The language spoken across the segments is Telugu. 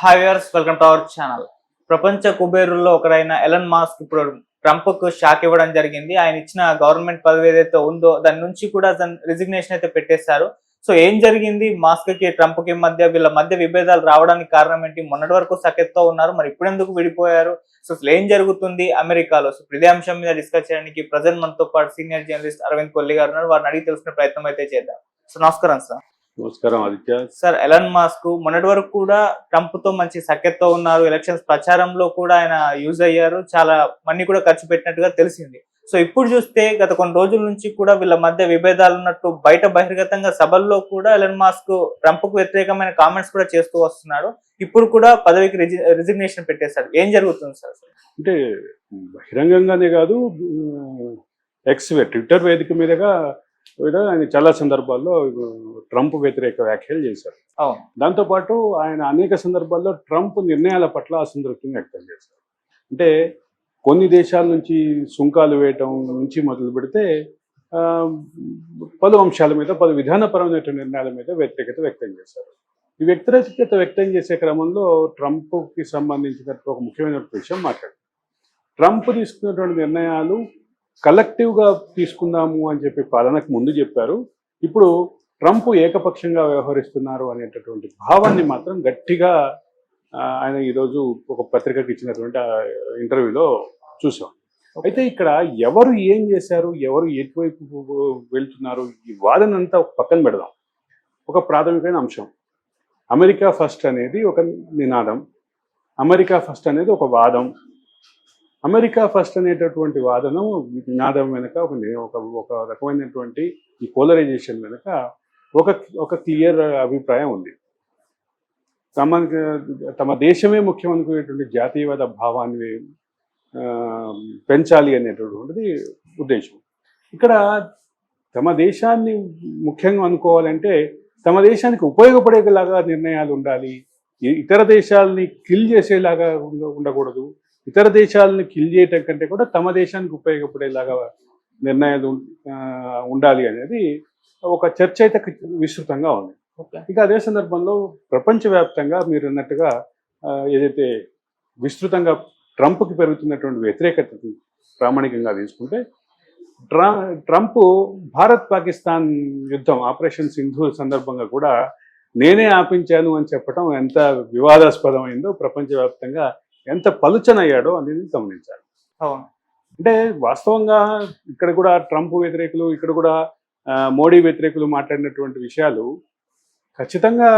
Hi viewers, welcome to our channel. ప్రపంచ కుబేరుల్లో ఒకరైన ఎలన్ మాస్క్ ఇప్పుడు ట్రంప్కు షాక్ ఇవ్వడం జరిగింది. ఆయన ఇచ్చిన గవర్నమెంట్ పదవి ఏదైతే ఉందో దాని నుంచి కూడా రిజిగ్నేషన్ అయితే పెట్టేశారు. సో ఏం జరిగింది మాస్క్కి ట్రంప్కి మధ్య, వీళ్ళ మధ్య విభేదాలు రావడానికి కారణం ఏంటి? మొన్నటి వరకు సఖ్యతతో ఉన్నారు, మరి ఇప్పుడు ఎందుకు విడిపోయారు? సో అసలు ఏం జరుగుతుంది అమెరికాలో? సో ఇదే అంశం మీద డిస్కస్ చేయడానికి ప్రజెంట్ మనతో పాటు సీనియర్ జర్నలిస్ట్ అరవింద్ కొల్లి గారు ఉన్నారు. వారిని అడిగి తెలుసుకునే ప్రయత్నం అయితే చేద్దాం. సో నమస్కారం సార్. నమస్కారం ఆదిత్య. సార్, ఎలన్ మాస్క్ మొన్నటి వరకు కూడా ట్రంప్ తో మంచి సఖ్యతతో ఉన్నారు. ఎలక్షన్స్ ప్రచారంలో కూడా ఆయన యూజ్ అయ్యారు, చాలా మనీ కూడా ఖర్చు పెట్టినట్టుగా తెలిసింది. సో ఇప్పుడు చూస్తే గత కొన్ని రోజుల నుంచి కూడా వీళ్ళ మధ్య విభేదాలు ఉన్నట్టు బయట బహిర్గతంగా సభల్లో కూడా ఎలన్ మాస్క్ ట్రంప్ కు వ్యతిరేకమైన కామెంట్స్ కూడా చేస్తూ వస్తున్నాడు. ఇప్పుడు కూడా పదవికి రిజిగ్నేషన్ పెట్టేశాడు. ఏం జరుగుతుంది సార్? అంటే బహిరంగంగానే కాదు, ట్విట్టర్ వేదిక మీదగా కూడా ఆయన చాలా సందర్భాల్లో ట్రంప్ వ్యతిరేక వ్యాఖ్యలు చేశారు. దాంతోపాటు ఆయన అనేక సందర్భాల్లో ట్రంప్ నిర్ణయాల పట్ల అసంతృప్తిని వ్యక్తం చేశారు. అంటే కొన్ని దేశాల నుంచి సుంకాలు వేయటం నుంచి మొదలు పెడితే పలు అంశాల మీద, పలు విధానపరమైన నిర్ణయాల మీద వ్యతిరేకత వ్యక్తం చేశారు. ఈ వ్యతిరేకత వ్యక్తం చేసే క్రమంలో ట్రంప్కి సంబంధించిన ఒక ముఖ్యమైన విషయం మాట్లాడారు. ట్రంప్ తీసుకున్నటువంటి నిర్ణయాలు కలెక్టివ్గా తీసుకుందాము అని చెప్పి పాలనకు ముందు చెప్పారు. ఇప్పుడు ట్రంప్ ఏకపక్షంగా వ్యవహరిస్తున్నారు అనేటటువంటి భావాన్ని మాత్రం గట్టిగా ఆయన ఈరోజు ఒక పత్రికకి ఇచ్చినటువంటి ఇంటర్వ్యూలో చూసాం. అయితే ఇక్కడ ఎవరు ఏం చేశారు, ఎవరు ఎటువైపు వెళ్తున్నారు, ఈ వాదనంతా పక్కన పెడదాం. ఒక ప్రాథమికమైన అంశం, అమెరికా ఫస్ట్ అనేది ఒక నినాదం, అమెరికా ఫస్ట్ అనేది ఒక వాదం. అమెరికా ఫస్ట్ అనేటటువంటి వాదనం నినాదం వెనుక ఒక రకమైనటువంటి ఈ పోలరైజేషన్ వెనుక ఒక క్లియర్ అభిప్రాయం ఉంది. తమ దేశమే ముఖ్యం అనుకునేటువంటి జాతీయవాద భావాన్ని పెంచాలి అనేటటువంటిది ఉద్దేశం. ఇక్కడ తమ దేశాన్ని ముఖ్యంగా అనుకోవాలంటే తమ దేశానికి ఉపయోగపడేలాగా నిర్ణయాలు ఉండాలి. ఇతర దేశాలని కిల్ చేసేలాగా ఉండకూడదు. ఇతర దేశాలను కిల్ చేయటం కంటే కూడా తమ దేశానికి ఉపయోగపడేలాగా నిర్ణయాలు ఉండాలి అనేది ఒక చర్చ అయితే విస్తృతంగా ఉంది. ఇక అదే సందర్భంలో ప్రపంచవ్యాప్తంగా మీరు అన్నట్టుగా ఏదైతే విస్తృతంగా ట్రంప్కి పెరుగుతున్నటువంటి వ్యతిరేకతను ప్రామాణికంగా తీసుకుంటే, ట్రంప్ భారత్ పాకిస్తాన్ యుద్ధం ఆపరేషన్ సింధు సందర్భంగా కూడా నేనే ఆపించాను అని చెప్పడం ఎంత వివాదాస్పదమైందో, ప్రపంచవ్యాప్తంగా ఎంత పలుచనయ్యాడో అనేది గమనించాలి. అంటే వాస్తవంగా ఇక్కడ కూడా ట్రంప్ వ్యతిరేకులు, ఇక్కడ కూడా మోడీ వ్యతిరేకులు మాట్లాడినటువంటి విషయాలు ఖచ్చితంగా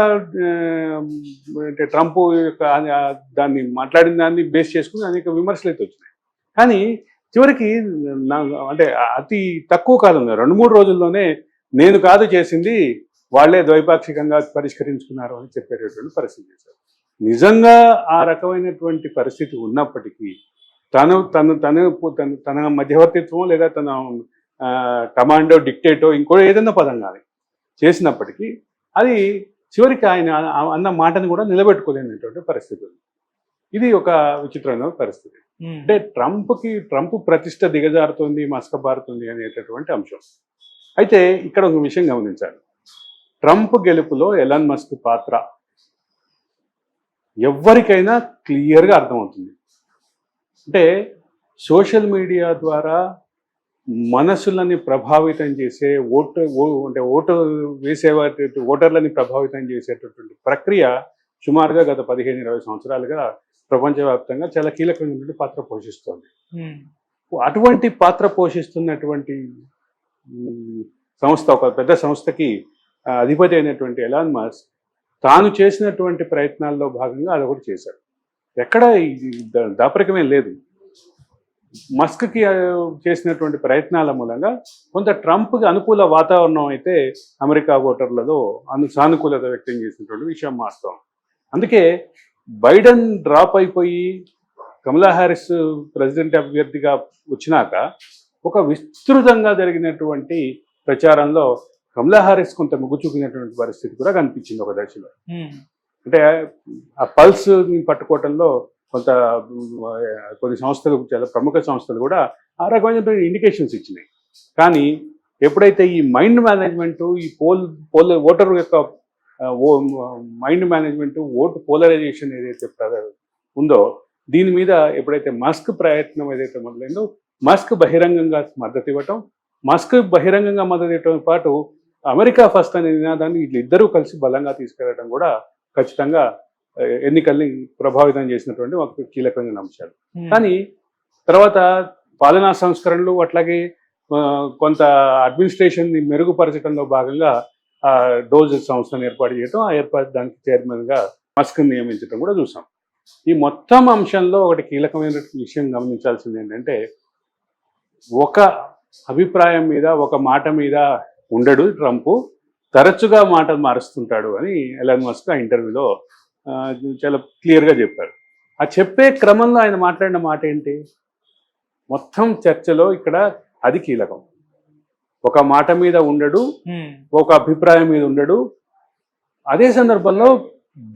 అంటే ట్రంప్ దాన్ని మాట్లాడిన దాన్ని బేస్ చేసుకుని అనేక విమర్శలు అయితే వచ్చినాయి. కానీ చివరికి అంటే అతి తక్కువ కాలంలో 2-3 రోజుల్లోనే నేను కాదు చేసింది, వాళ్లే ద్వైపాక్షికంగా పరిష్కరించుకున్నారు అని చెప్పేటటువంటి పరిస్థితి చేశారు. నిజంగా ఆ రకమైనటువంటి పరిస్థితి ఉన్నప్పటికీ తన మధ్యవర్తిత్వం లేదా తన కమాండో, డిక్టేటో, ఇంకో ఏదైనా పదం కానీ చేసినప్పటికీ అది చివరికి ఆయన అన్న మాటను కూడా నిలబెట్టుకోలేనటువంటి పరిస్థితి ఉంది. ఇది ఒక విచిత్రమైన పరిస్థితి. అంటే ట్రంప్ ప్రతిష్ట దిగజారుతుంది, మసకబారుతుంది అనేటటువంటి అంశం. అయితే ఇక్కడ ఒక విషయం గమనించాలి. ట్రంప్ గెలుపులో ఎలన్ మస్క్ పాత్ర ఎవరికైనా క్లియర్గా అర్థమవుతుంది. అంటే సోషల్ మీడియా ద్వారా మనసులని ప్రభావితం చేసే ఓటు వేసేవాటి ఓటర్లని ప్రభావితం చేసేటటువంటి ప్రక్రియ సుమారుగా గత 15-20 సంవత్సరాలుగా ప్రపంచవ్యాప్తంగా చాలా కీలకమైనటువంటి పాత్ర పోషిస్తోంది. అటువంటి పాత్ర పోషిస్తున్నటువంటి సంస్థ, ఒక పెద్ద సంస్థకి అధిపతి అయినటువంటి ఎలాన్ మస్క్ తాను చేసినటువంటి ప్రయత్నాల్లో భాగంగా అదొకటి చేశాడు. ఎక్కడ దాపరికమే లేదు. మస్క్కి చేసినటువంటి ప్రయత్నాల మూలంగా కొంత ట్రంప్కి అనుకూల వాతావరణం అయితే అమెరికా ఓటర్లలో సానుకూలత వ్యక్తం చేసినటువంటి విషయం వాస్తవం. అందుకే బైడెన్ డ్రాప్ అయిపోయి కమలా హ్యారిస్ ప్రెసిడెంట్ అభ్యర్థిగా వచ్చినాక ఒక విస్తృతంగా జరిగినటువంటి ప్రచారంలో కమలా హ్యారిస్ కొంత మొగ్గు చూపినటువంటి పరిస్థితి కూడా కనిపించింది ఒక దశలో. అంటే ఆ పల్స్ పట్టుకోవటంలో కొన్ని సంస్థలు, చాలా ప్రముఖ సంస్థలు కూడా ఆ రకమైన ఇండికేషన్స్ ఇచ్చినాయి. కానీ ఎప్పుడైతే ఈ మైండ్ మేనేజ్మెంట్, ఈ ఓటర్ యొక్క మైండ్ మేనేజ్మెంట్, ఓటు పోలరైజేషన్ ఏదైతే ఉందో దీని మీద ఎప్పుడైతే మస్క్ ప్రయత్నం ఏదైతే మొదలైందో, మస్క్ బహిరంగంగా మద్దతు ఇవ్వటం, మస్క్ బహిరంగంగా మద్దతు ఇవ్వటంతో పాటు అమెరికా ఫస్ట్ అనే నినాదాన్ని వీళ్ళిద్దరూ కలిసి బలంగా తీసుకెళ్లడం కూడా ఖచ్చితంగా ఎన్నికల్ని ప్రభావితం చేసినటువంటి ఒక కీలకమైన అంశాలు. కానీ తర్వాత పాలనా సంస్కరణలు అట్లాగే కొంత అడ్మినిస్ట్రేషన్ని మెరుగుపరచడంలో భాగంగా డోజ్ సంస్థను ఏర్పాటు చేయడం, దానికి చైర్మన్గా మస్క్ని నియమించడం కూడా చూసాం. ఈ మొత్తం అంశంలో ఒకటి కీలకమైన విషయం గమనించాల్సింది ఏంటంటే, ఒక అభిప్రాయం మీద ఒక మాట మీద ఉండడు ట్రంప్, తరచుగా మాటలు మారుస్తుంటాడు అని ఎలాన్ మస్క్ ఆ ఇంటర్వ్యూలో చాలా క్లియర్గా చెప్పారు. ఆ చెప్పే క్రమంలో ఆయన మాట్లాడిన మాట ఏంటి, మొత్తం చర్చలో ఇక్కడ అది కీలకం. ఒక మాట మీద ఉండడు, ఒక అభిప్రాయం మీద ఉండడు, అదే సందర్భంలో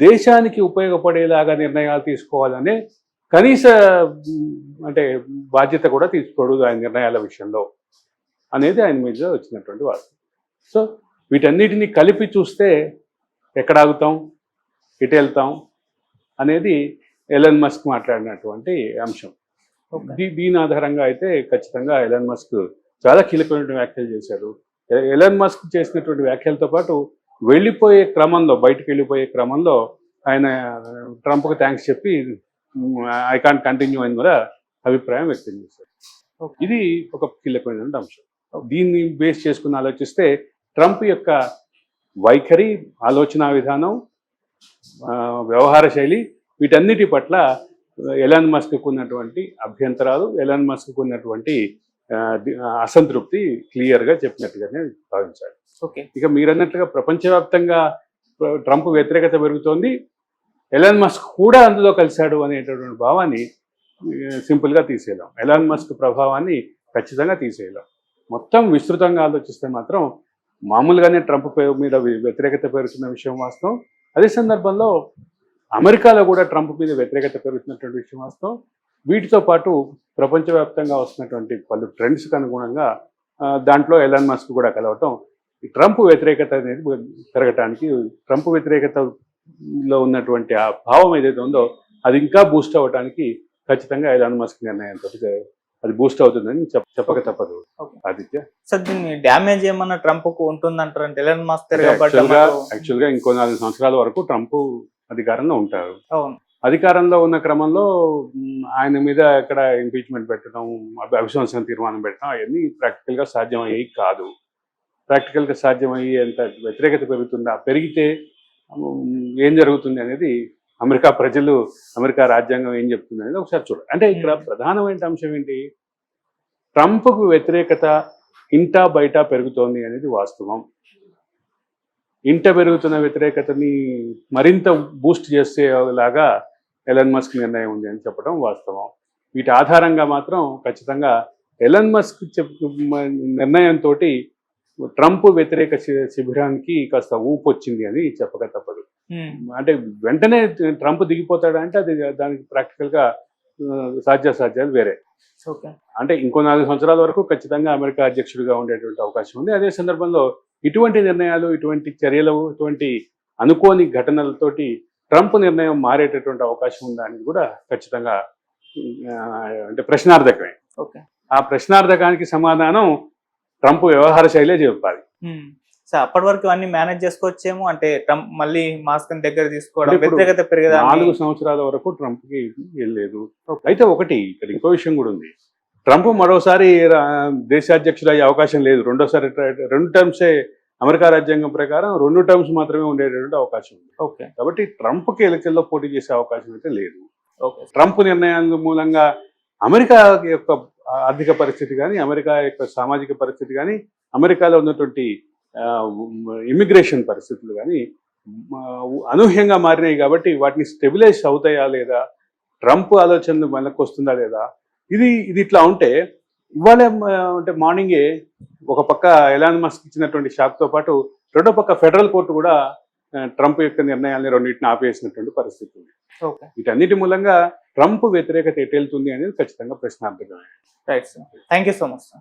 దేశానికి ఉపయోగపడేలాగా నిర్ణయాలు తీసుకోవాలనే కనీస బాధ్యత కూడా తీసుకోడు ఆయన నిర్ణయాల విషయంలో అనేది ఆయన మీద వచ్చినటువంటి వాస్తవం. సో వీటన్నిటిని కలిపి చూస్తే ఎక్కడ ఆగుతాం, ఎటు వెళ్తాం అనేది ఎలన్ మస్క్ మాట్లాడినటువంటి అంశం. దీని ఆధారంగా అయితే ఖచ్చితంగా ఎలన్ మస్క్ చాలా కీలకమైన వ్యాఖ్యలు చేశారు. ఎలన్ మస్క్ చేసినటువంటి వ్యాఖ్యలతో పాటు వెళ్ళిపోయే క్రమంలో, బయటకు వెళ్ళిపోయే క్రమంలో ఆయన ట్రంప్కి థ్యాంక్స్ చెప్పి ఐ కాంట్ కంటిన్యూ అని కూడా అభిప్రాయం వ్యక్తం చేశారు. ఇది ఒక కీలకమైన అంశం. దీన్ని బేస్ చేసుకుని ఆలోచిస్తే ట్రంప్ యొక్క వైఖరి, ఆలోచన విధానం, వ్యవహార శైలి, వీటన్నిటి పట్ల ఎలాన్ మస్క్కు ఉన్నటువంటి అభ్యంతరాలు, ఎలాన్ మస్క్కు ఉన్నటువంటి అసంతృప్తి క్లియర్గా చెప్పినట్టుగానే భావించాలి. ఓకే, ఇక మీరన్నట్లుగా ప్రపంచవ్యాప్తంగా ట్రంప్ వ్యతిరేకత పెరుగుతోంది, ఎలాన్ మస్క్ కూడా అందులో కలిశాడు అనేటటువంటి భావాన్ని సింపుల్గా తీసేయలేం. ఎలాన్ మస్క్ ప్రభావాన్ని ఖచ్చితంగా తీసేయలేం. మొత్తం విస్తృతంగా ఆలోచిస్తే మాత్రం మామూలుగానే ట్రంప్ మీద వ్యతిరేకత పెరుగుతున్న విషయం వాస్తవం. అదే సందర్భంలో అమెరికాలో కూడా ట్రంప్ మీద వ్యతిరేకత పెరుగుతున్నటువంటి విషయం వాస్తవం. వీటితో పాటు ప్రపంచవ్యాప్తంగా వస్తున్నటువంటి పలు ట్రెండ్స్కి అనుగుణంగా దాంట్లో ఎలాన్ మస్క్ కూడా కలవటం, ట్రంప్ వ్యతిరేకత అనేది పెరగటానికి, ట్రంప్ వ్యతిరేకతలో ఉన్నటువంటి ఆ భావం ఏదైతే ఉందో అది ఇంకా బూస్ట్ అవ్వడానికి ఖచ్చితంగా ఎలాన్ మస్క్ నిర్ణయంతో అది బూస్ట్ అవుతుందని చెప్పక తప్పదు. ఆదిత్య సార్, దీన్ని డ్యామేజ్ ఏమన్నా ట్రంప్ కు ఉంటుందంటారంటే ఎలాన్ మస్క్ యాక్చువల్గా ఇంకో 4 సంవత్సరాల వరకు ట్రంప్ అధికారంలో ఉంటారు. అధికారంలో ఉన్న క్రమంలో ఆయన మీద ఎక్కడ ఇంపీచ్మెంట్ పెట్టడం, అవిశ్వాసం తీర్మానం పెట్టడం అవన్నీ ప్రాక్టికల్గా సాధ్యమయ్యేవి కాదు. ప్రాక్టికల్గా సాధ్యమయ్యేంత వ్యతిరేకత పెరుగుతుందా, పెరిగితే ఏం జరుగుతుంది అనేది అమెరికా ప్రజలు, అమెరికా రాజ్యాంగం ఏం చెప్తుంది అనేది ఒకసారి చూడాలి. అంటే ఇక్కడ ప్రధానమైన అంశం ఏంటి, ట్రంప్కు వ్యతిరేకత ఇంటా బయట పెరుగుతోంది అనేది వాస్తవం. ఇంట పెరుగుతున్న వ్యతిరేకతని మరింత బూస్ట్ చేసేలాగా ఎలన్ మస్క్ నిర్ణయం ఉంది అని చెప్పడం వాస్తవం. వీటి ఆధారంగా మాత్రం ఖచ్చితంగా ఎలన్ మస్క్ నిర్ణయంతో ట్రంప్ వ్యతిరేక శిబిరానికి కాస్త ఊపు వచ్చింది అని చెప్పక తప్పదు. అంటే వెంటనే ట్రంప్ దిగిపోతాడా అంటే అది దానికి ప్రాక్టికల్గా సాధ్యాసాధ్యాలు వేరే. అంటే ఇంకో 4 సంవత్సరాల వరకు ఖచ్చితంగా అమెరికా అధ్యక్షుడిగా ఉండేటువంటి అవకాశం ఉంది. అదే సందర్భంలో ఇటువంటి నిర్ణయాలు, ఇటువంటి చర్యలు, ఇటువంటి అనుకోని ఘటనలతోటి ట్రంప్ నిర్ణయం మారేటటువంటి అవకాశం ఉందా అనేది కూడా ఖచ్చితంగా ప్రశ్నార్థకమే. ఆ ప్రశ్నార్థకానికి సమాధానం ట్రంప్ వ్యవహార శైలే చెప్పాలి. సార్, అప్పటి వరకు అన్ని మేనేజ్ చేసుకోవచ్చేమో, అంటే ట్రంప్ మళ్ళీ మాస్క్ దగ్గర తీసుకోవడం, వ్యతిరేకత పెరగదా? 4 సంవత్సరాల వరకు ట్రంప్కి వెళ్ళలేదు. అయితే ఒకటి ఇక్కడ ఇంకో విషయం కూడా ఉంది, ట్రంప్ మరోసారి దేశాధ్యక్షుడు అయ్యే అవకాశం లేదు. రెండోసారి 2 టర్మ్సే అమెరికా రాజ్యాంగం ప్రకారం 2 టర్మ్స్ మాత్రమే ఉండేటటువంటి అవకాశం ఉంది. కాబట్టి ట్రంప్కి ఎన్నికల్లో పోటీ చేసే అవకాశం అయితే లేదు. ట్రంప్ నిర్ణయాల మూలంగా అమెరికా యొక్క ఆర్థిక పరిస్థితి కానీ, అమెరికా యొక్క సామాజిక పరిస్థితి కానీ, అమెరికాలో ఉన్నటువంటి ఇమిగ్రేషన్ పరిస్థితులు కానీ అనూహ్యంగా మారినాయి. కాబట్టి వాటిని స్టెబిలైజ్ అవుతాయా లేదా, ట్రంప్ ఆలోచనలు మనకు వస్తుందా లేదా, ఇది ఇట్లా ఉంటే ఇవాళ అంటే మార్నింగే ఒక పక్క ఎలాన్ మస్క్ ఇచ్చినటువంటి షాక్తో పాటు రెండో పక్క ఫెడరల్ కోర్టు కూడా ట్రంప్ యొక్క నిర్ణయాన్ని రెండింటిని ఆపేసినటువంటి పరిస్థితి ఉంది. వీటన్నిటి మూలంగా ట్రంప్ వ్యతిరేకత ఎటు వెళ్తుంది అనేది ఖచ్చితంగా ప్రశ్నార్థకమే. Right sir, thank you so much sir.